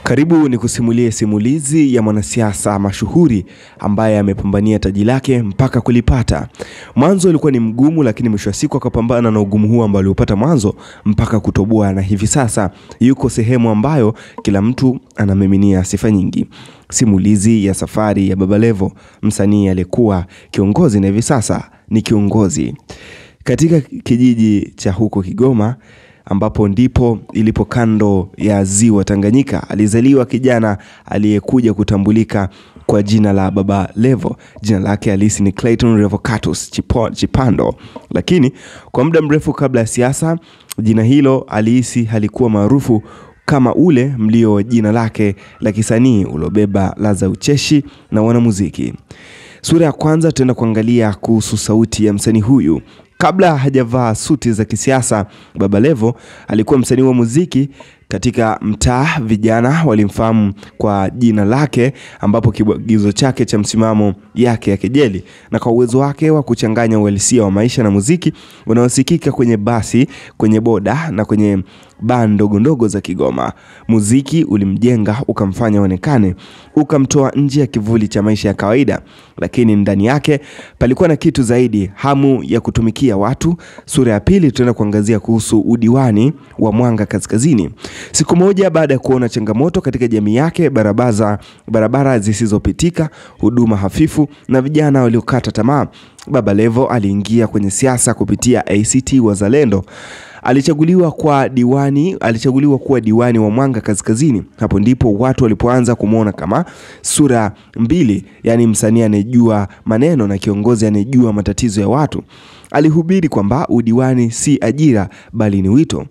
Karibu ni kusimulie simulizi ya mwanasiasa mashuhuri ambaye amepambania taji lake mpaka kulipata. Mwanzo ulikuwa ni mgumu, lakini mwisho wa siku akapambana na ugumu huu ambao aliupata mwanzo mpaka kutoboa, na hivi sasa yuko sehemu ambayo kila mtu anamiminia sifa nyingi. Simulizi ya safari ya Baba Levo, msanii aliyekuwa kiongozi na hivi sasa ni kiongozi. Katika kijiji cha huko Kigoma ambapo ndipo ilipo kando ya ziwa Tanganyika, alizaliwa kijana aliyekuja kutambulika kwa jina la Baba Levo. Jina lake halisi ni Clayton Revocatus Chipando, lakini kwa muda mrefu kabla ya siasa jina hilo alihisi halikuwa maarufu kama ule mlio jina lake la kisanii ulobeba ladha ucheshi na wanamuziki. Sura ya kwanza tutaenda kuangalia kuhusu sauti ya msanii huyu. Kabla hajavaa suti za kisiasa, Baba Levo alikuwa msanii wa muziki katika mtaa. Vijana walimfahamu kwa jina lake, ambapo kiigizo chake cha msimamo yake ya kejeli na kwa uwezo wake wa kuchanganya uhalisia wa maisha na muziki unaosikika kwenye basi, kwenye boda na kwenye baa ndogo ndogo za Kigoma. Muziki ulimjenga, ukamfanya onekane, ukamtoa nje ya kivuli cha maisha ya kawaida, lakini ndani yake palikuwa na kitu zaidi, hamu ya kutumikia watu. Sura ya pili tutaenda kuangazia kuhusu udiwani wa Mwanga Kaskazini. Siku moja baada ya kuona changamoto katika jamii yake, barabara zisizopitika, huduma hafifu na vijana waliokata tamaa, Baba Levo aliingia kwenye siasa kupitia ACT Wazalendo. Alichaguliwa kuwa diwani wa Mwanga Kaskazini. Hapo ndipo watu walipoanza kumuona kama sura mbili, yani msanii anejua maneno na kiongozi anejua matatizo ya watu. Alihubiri kwamba udiwani si ajira bali ni wito.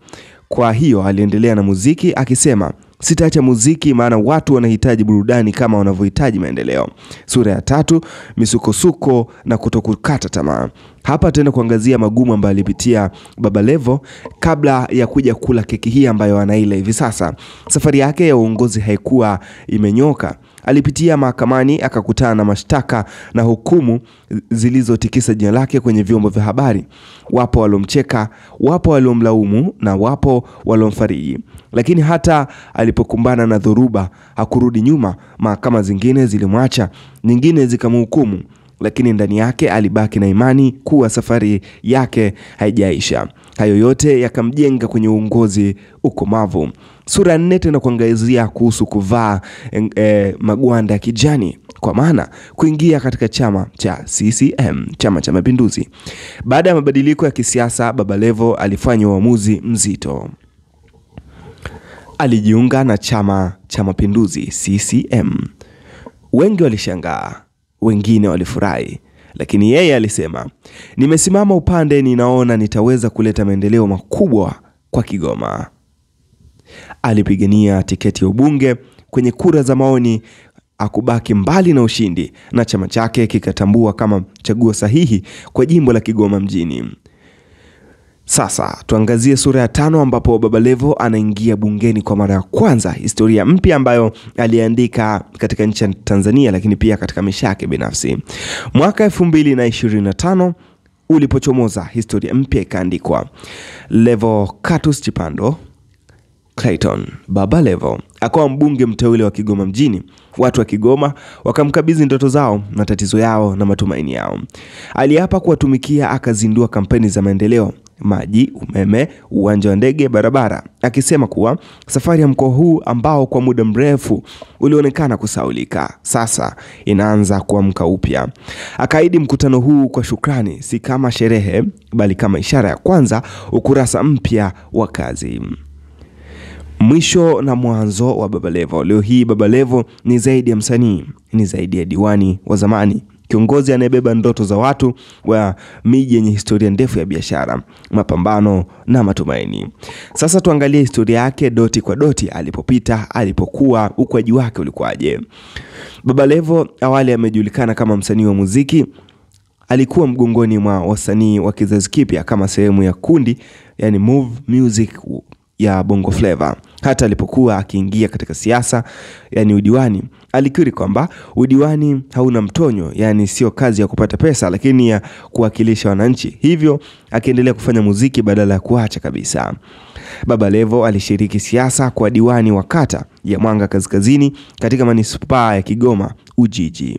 Kwa hiyo aliendelea na muziki akisema, sitaacha muziki maana watu wanahitaji burudani kama wanavyohitaji maendeleo. Sura ya tatu, misukosuko na kutokukata tamaa. Hapa tena kuangazia magumu ambayo alipitia Baba Levo kabla ya kuja kula keki hii ambayo anaila hivi sasa. Safari yake ya uongozi haikuwa imenyoka. Alipitia mahakamani, akakutana na mashtaka na hukumu zilizotikisa jina lake kwenye vyombo vya habari. Wapo waliomcheka, wapo waliomlaumu na wapo waliomfariji. Lakini hata alipokumbana na dhoruba hakurudi nyuma. Mahakama zingine zilimwacha, nyingine zikamhukumu, lakini ndani yake alibaki na imani kuwa safari yake haijaisha. Hayo yote yakamjenga kwenye uongozi ukomavu. Sura 4 tena kuangazia kuhusu kuvaa magwanda ya kijani, kwa maana kuingia katika chama cha CCM, Chama cha Mapinduzi. Baada ya mabadiliko ya kisiasa, Baba Levo alifanya uamuzi mzito. Alijiunga na Chama cha Mapinduzi CCM. Wengi walishangaa, wengine walifurahi, lakini yeye alisema, nimesimama upande ninaona nitaweza kuleta maendeleo makubwa kwa Kigoma. Alipigania tiketi ya ubunge. Kwenye kura za maoni akubaki mbali na ushindi, na chama chake kikatambua kama chaguo sahihi kwa jimbo la Kigoma mjini. Sasa tuangazie sura ya 5 ambapo Baba Levo anaingia bungeni kwa mara ya kwanza. Historia mpya ambayo aliandika katika nchi ya Tanzania, lakini pia katika maisha yake binafsi. Mwaka 2025 ulipochomoza, historia mpya ikaandikwa. Revocatus Chipando Clayton Baba Levo akawa mbunge mteule wa Kigoma mjini. Watu wa Kigoma wakamkabidhi ndoto zao, matatizo yao na matumaini yao. Aliapa kuwatumikia, akazindua kampeni za maendeleo: maji, umeme, uwanja wa ndege, barabara, akisema kuwa safari ya mkoa huu ambao kwa muda mrefu ulionekana kusaulika sasa inaanza kuamka upya. Akaahidi mkutano huu kwa shukrani, si kama sherehe bali kama ishara ya kwanza ukurasa mpya wa kazi. Mwisho na mwanzo wa Baba Levo. Leo hii Baba Levo ni zaidi ya msanii, ni zaidi ya diwani wa zamani, kiongozi anayebeba ndoto za watu wa miji yenye historia ndefu ya biashara, mapambano na matumaini. Sasa tuangalie historia yake doti kwa doti, alipopita, alipokuwa, ukuaji wake ulikuwaje. Baba Levo awali amejulikana kama msanii wa muziki. Alikuwa mgongoni mwa wasanii wa kizazi kipya kama sehemu ya kundi, yani Move Music ya Bongo Flava. Hata alipokuwa akiingia katika siasa, yani udiwani, alikiri kwamba udiwani hauna mtonyo, yani sio kazi ya kupata pesa lakini ya kuwakilisha wananchi. Hivyo akiendelea kufanya muziki badala ya kuacha kabisa. Baba Levo alishiriki siasa kwa diwani wa kata ya Mwanga Kaskazini katika manispaa ya Kigoma Ujiji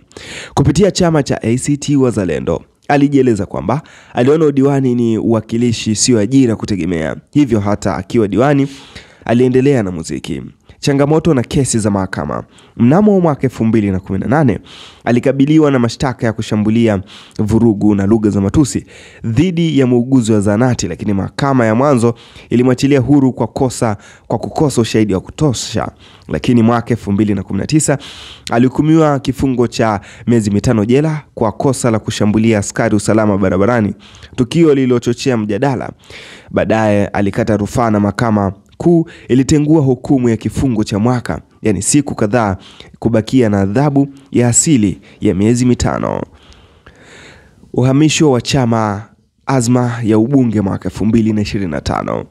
kupitia chama cha ACT Wazalendo. Alijieleza kwamba aliona udiwani ni uwakilishi, sio ajira kutegemea. Hivyo hata akiwa diwani aliendelea na muziki. Changamoto na kesi za mahakama. Mnamo mwaka 2018 alikabiliwa na mashtaka ya kushambulia, vurugu na lugha za matusi dhidi ya muuguzi wa zahanati, lakini mahakama ya mwanzo ilimwachilia huru kwa kukosa ushahidi wa kutosha. Lakini mwaka 2019 alihukumiwa kifungo cha miezi 5 jela kwa kosa la kushambulia askari usalama barabarani, tukio lililochochea mjadala. Baadaye alikata rufaa na mahakama kuu ilitengua hukumu ya kifungo cha mwaka, yani siku kadhaa, kubakia na adhabu ya asili ya miezi 5. Uhamisho wa chama azma ya ubunge mwaka 2025.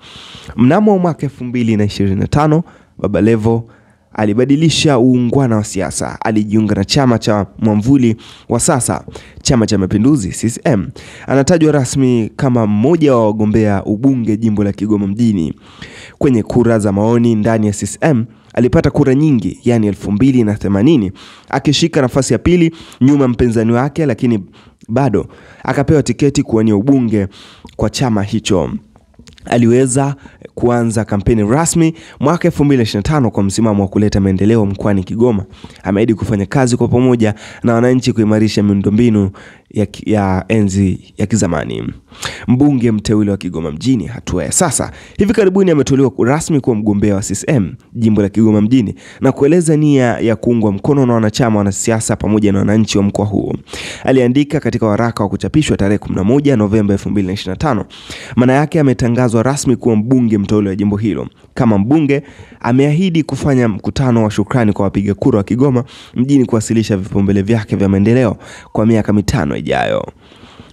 Mnamo mwaka 2025 Baba Levo alibadilisha uungwana wa siasa. Alijiunga na chama cha mwamvuli wa sasa, Chama cha Mapinduzi CCM. Anatajwa rasmi kama mmoja wa wagombea ubunge jimbo la Kigoma mjini. Kwenye kura za maoni ndani ya CCM alipata kura nyingi, yani 2080, akishika nafasi ya pili nyuma mpinzani wake, lakini bado akapewa tiketi kuwania ubunge kwa chama hicho. Aliweza kuanza kampeni rasmi mwaka 2025 kwa msimamo wa kuleta maendeleo mkoani Kigoma. Ameahidi kufanya kazi kwa pamoja na wananchi kuimarisha miundombinu ya enzi ya kizamani. Mbunge mteule wa Kigoma mjini hatua ya sasa. Hivi karibuni ametolewa rasmi kuwa mgombea wa CCM jimbo la Kigoma mjini na kueleza nia ya kuungwa mkono na wanachama, wanasiasa pamoja na wananchi wa mkoa huo. Aliandika katika waraka wa kuchapishwa tarehe 11 Novemba 2025. Maana yake ametangazwa rasmi kuwa mbunge mteule wa jimbo hilo. Kama mbunge ameahidi kufanya mkutano wa shukrani kwa wapiga kura wa Kigoma mjini kuwasilisha vipaumbele vyake vya maendeleo kwa miaka 5 ijayo.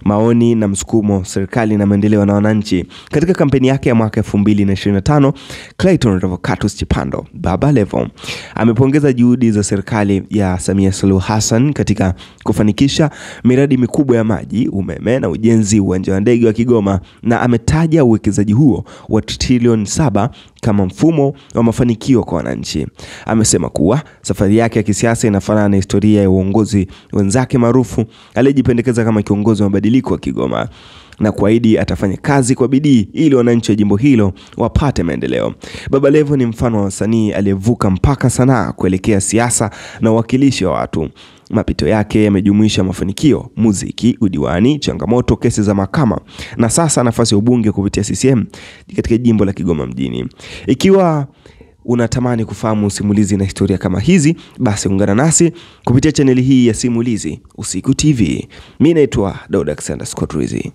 Maoni na msukumo, serikali na maendeleo na wananchi. Katika kampeni yake ya mwaka 2025, Clayton Revocatus Chipando, Baba Levo, amepongeza juhudi za serikali ya Samia Suluhu Hassan katika kufanikisha miradi mikubwa ya maji, umeme na ujenzi uwanja wa ndege wa Kigoma, na ametaja uwekezaji huo wa trilioni 7 kama mfumo wa mafanikio kwa wananchi. Amesema kuwa safari yake ya kisiasa inafanana na historia ya uongozi wenzake maarufu aliyejipendekeza kama kiongozi wa mabadiliko wa Kigoma, na kuahidi atafanya kazi kwa bidii ili wananchi wa jimbo hilo wapate maendeleo. Baba Levo ni mfano wa wasanii aliyevuka mpaka sanaa kuelekea siasa na uwakilishi wa watu. Mapito yake yamejumuisha mafanikio, muziki, udiwani, changamoto, kesi za mahakama, na sasa nafasi ya ubunge kupitia CCM katika jimbo la Kigoma mjini. Ikiwa unatamani kufahamu simulizi na historia kama hizi, basi ungana nasi kupitia chaneli hii ya Simulizi Usiku TV. Mimi naitwa Daud Alexander Scott Rizzi.